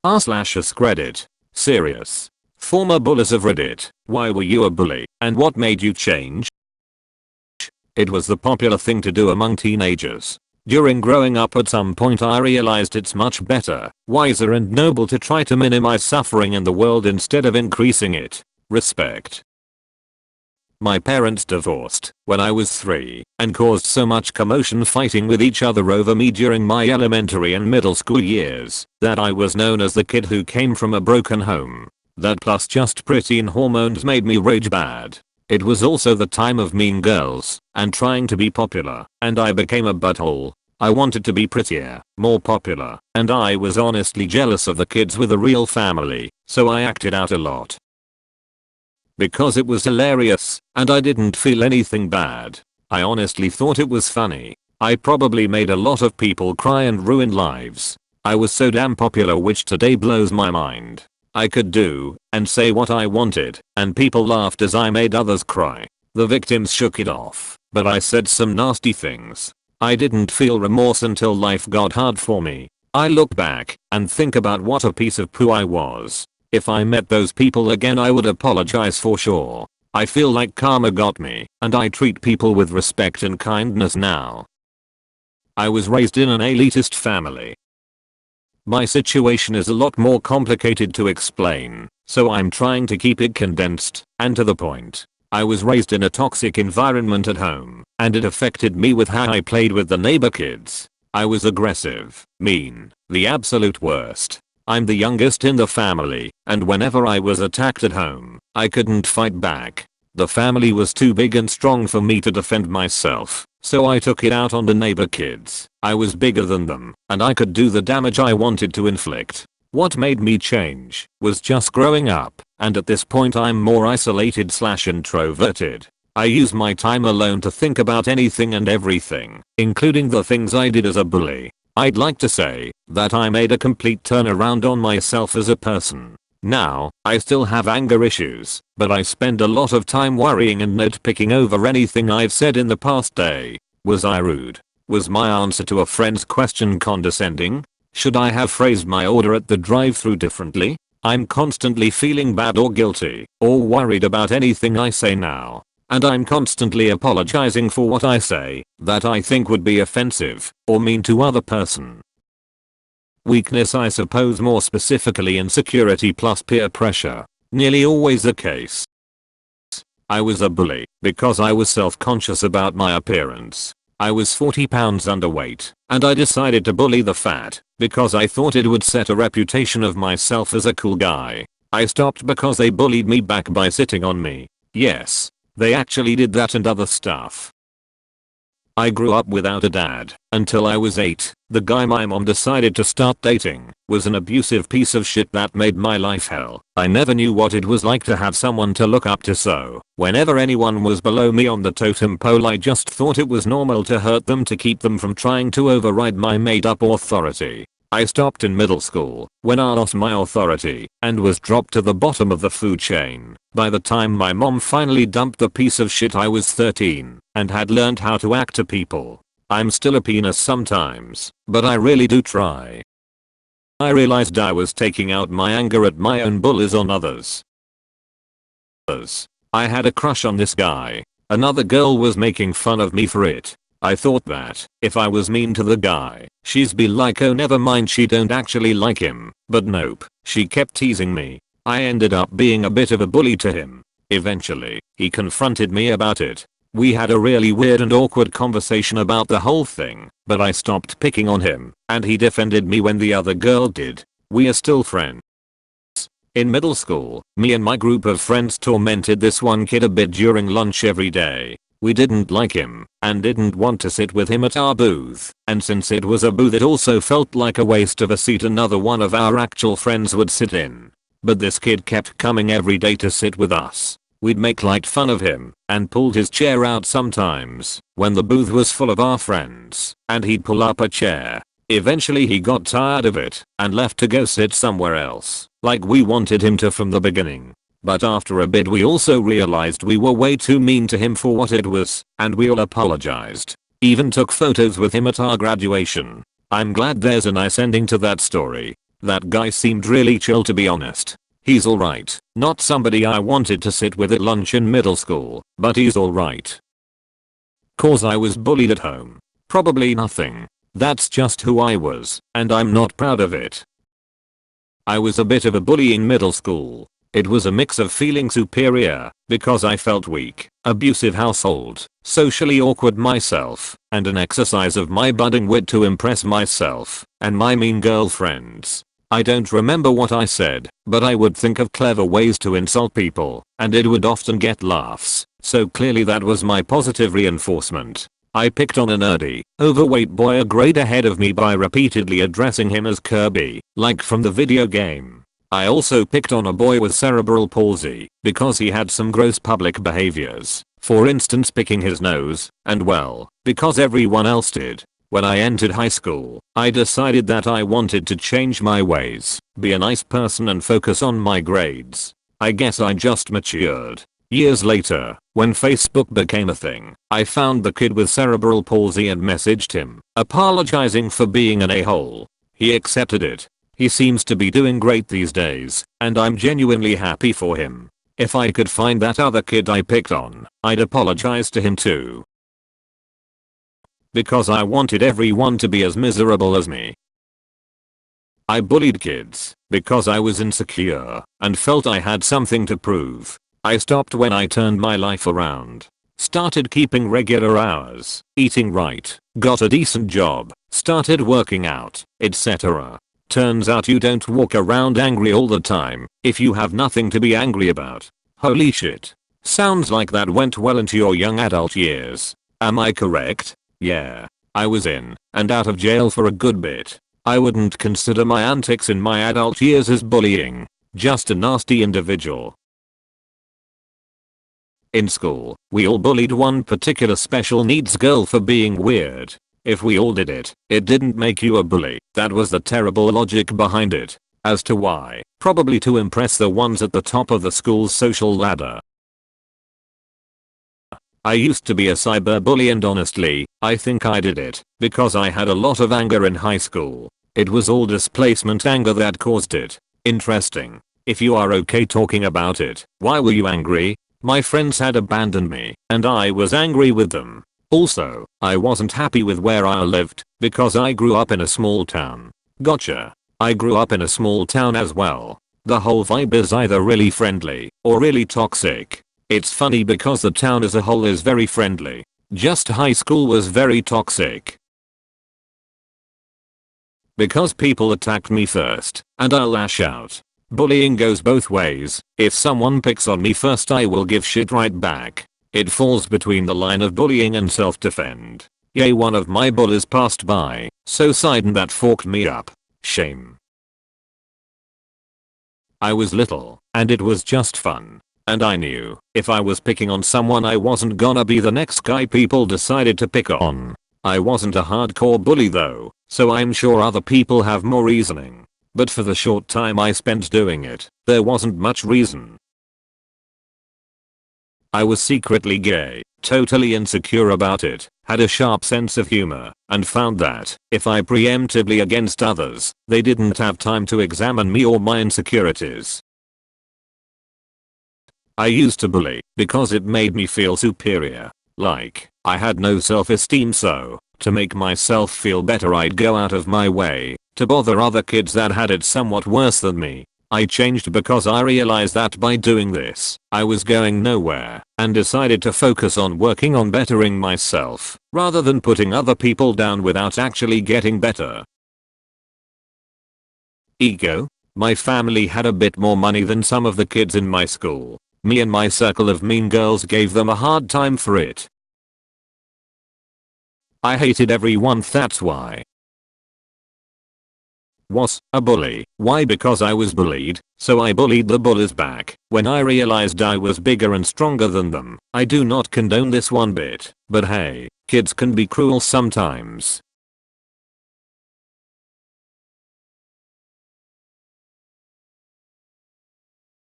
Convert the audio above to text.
r/us credit. Serious. Former bullies of Reddit, why were you a bully and what made you change? It was the popular thing to do among teenagers. During growing up at some point I realized it's much better, wiser and noble to try to minimize suffering in the world instead of increasing it. Respect. My parents divorced when I was 3 and caused so much commotion fighting with each other over me during my elementary and middle school years that I was known as the kid who came from a broken home. That plus just preteen hormones made me rage bad. It was also the time of Mean Girls and trying to be popular, and I became a butthole. I wanted to be prettier, more popular, and I was honestly jealous of the kids with a real family, so I acted out a lot. Because it was hilarious, and I didn't feel anything bad. I honestly thought it was funny. I probably made a lot of people cry and ruined lives. I was so damn popular, which today blows my mind. I could do and say what I wanted, and people laughed as I made others cry. The victims shook it off, but I said some nasty things. I didn't feel remorse until life got hard for me. I look back and think about what a piece of poo I was. If I met those people again I would apologize for sure. I feel like karma got me, and I treat people with respect and kindness now. I was raised in an elitist family. My situation is a lot more complicated to explain, so I'm trying to keep it condensed and to the point. I was raised in a toxic environment at home, and it affected me with how I played with the neighbor kids. I was aggressive, mean, the absolute worst. I'm the youngest in the family, and whenever I was attacked at home, I couldn't fight back. The family was too big and strong for me to defend myself, so I took it out on the neighbor kids. I was bigger than them, and I could do the damage I wanted to inflict. What made me change was just growing up, and at this point I'm more isolated/introverted. I use my time alone to think about anything and everything, including the things I did as a bully. I'd like to say that I made a complete turnaround on myself as a person. Now, I still have anger issues, but I spend a lot of time worrying and nitpicking over anything I've said in the past day. Was I rude? Was my answer to a friend's question condescending? Should I have phrased my order at the drive-thru differently? I'm constantly feeling bad or guilty or worried about anything I say now. And I'm constantly apologizing for what I say that I think would be offensive or mean to other person. Weakness, I suppose, more specifically insecurity plus peer pressure. Nearly always the case. I was a bully because I was self-conscious about my appearance. I was 40 pounds underweight, and I decided to bully the fat because I thought it would set a reputation of myself as a cool guy. I stopped because they bullied me back by sitting on me. Yes, they actually did that and other stuff. I grew up without a dad until I was 8. The guy my mom decided to start dating was an abusive piece of shit that made my life hell. I never knew what it was like to have someone to look up to, so whenever anyone was below me on the totem pole I just thought it was normal to hurt them to keep them from trying to override my made up authority. I stopped in middle school when I lost my authority and was dropped to the bottom of the food chain. By the time my mom finally dumped the piece of shit I was 13 and had learned how to act to people. I'm still a penis sometimes, but I really do try. I realized I was taking out my anger at my own bullies on others. I had a crush on this guy. Another girl was making fun of me for it. I thought that if I was mean to the guy, she'd be like, oh never mind, she don't actually like him. But nope, she kept teasing me. I ended up being a bit of a bully to him. Eventually, he confronted me about it. We had a really weird and awkward conversation about the whole thing, but I stopped picking on him, and he defended me when the other girl did. We are still friends. In middle school, me and my group of friends tormented this one kid a bit during lunch every day. We didn't like him and didn't want to sit with him at our booth, and since it was a booth it also felt like a waste of a seat another one of our actual friends would sit in. But this kid kept coming every day to sit with us. We'd make light fun of him and pulled his chair out sometimes when the booth was full of our friends, and he'd pull up a chair. Eventually he got tired of it and left to go sit somewhere else, like we wanted him to from the beginning. But after a bit we also realized we were way too mean to him for what it was, and we all apologized. Even took photos with him at our graduation. I'm glad there's a nice ending to that story. That guy seemed really chill, to be honest. He's alright, not somebody I wanted to sit with at lunch in middle school, but he's alright. Cause I was bullied at home. Probably nothing. That's just who I was, and I'm not proud of it. I was a bit of a bully in middle school. It was a mix of feeling superior, because I felt weak, abusive household, socially awkward myself, and an exercise of my budding wit to impress myself, and my mean girlfriends. I don't remember what I said, but I would think of clever ways to insult people, and it would often get laughs, so clearly that was my positive reinforcement. I picked on a nerdy, overweight boy a grade ahead of me by repeatedly addressing him as Kirby, like from the video game. I also picked on a boy with cerebral palsy, because he had some gross public behaviors, for instance picking his nose, and well, because everyone else did. When I entered high school, I decided that I wanted to change my ways, be a nice person and focus on my grades. I guess I just matured. Years later, when Facebook became a thing, I found the kid with cerebral palsy and messaged him, apologizing for being an a-hole. He accepted it. He seems to be doing great these days, and I'm genuinely happy for him. If I could find that other kid I picked on, I'd apologize to him too. Because I wanted everyone to be as miserable as me. I bullied kids because I was insecure and felt I had something to prove. I stopped when I turned my life around. Started keeping regular hours, eating right, got a decent job, started working out, etc. Turns out you don't walk around angry all the time if you have nothing to be angry about. Holy shit. Sounds like that went well into your young adult years. Am I correct? Yeah. I was in and out of jail for a good bit. I wouldn't consider my antics in my adult years as bullying. Just a nasty individual. In school, we all bullied one particular special needs girl for being weird. If we all did it, it didn't make you a bully. That was the terrible logic behind it. As to why, probably to impress the ones at the top of the school's social ladder. I used to be a cyberbully, and honestly, I think I did it because I had a lot of anger in high school. It was all displacement anger that caused it. Interesting. If you are okay talking about it, why were you angry? My friends had abandoned me, and I was angry with them. Also, I wasn't happy with where I lived, because I grew up in a small town. Gotcha. I grew up in a small town as well. The whole vibe is either really friendly, or really toxic. It's funny because the town as a whole is very friendly. Just high school was very toxic. Because people attacked me first, and I'll lash out. Bullying goes both ways. If someone picks on me first, I will give shit right back. It falls between the line of bullying and self-defend. Yay, one of my bullies passed by, so sudden that forked me up. Shame. I was little, and it was just fun. And I knew, if I was picking on someone, I wasn't gonna be the next guy people decided to pick on. I wasn't a hardcore bully though, so I'm sure other people have more reasoning. But for the short time I spent doing it, there wasn't much reason. I was secretly gay, totally insecure about it, had a sharp sense of humor, and found that, if I preemptively against others, they didn't have time to examine me or my insecurities. I used to bully because it made me feel superior. Like, I had no self-esteem, so, to make myself feel better, I'd go out of my way to bother other kids that had it somewhat worse than me. I changed because I realized that by doing this, I was going nowhere, and decided to focus on working on bettering myself, rather than putting other people down without actually getting better. Ego? My family had a bit more money than some of the kids in my school. Me and my circle of mean girls gave them a hard time for it. I hated everyone, that's why. Was a bully. Why? Because I was bullied, so I bullied the bullies back. When I realized I was bigger and stronger than them. I do not condone this one bit, but hey, kids can be cruel sometimes.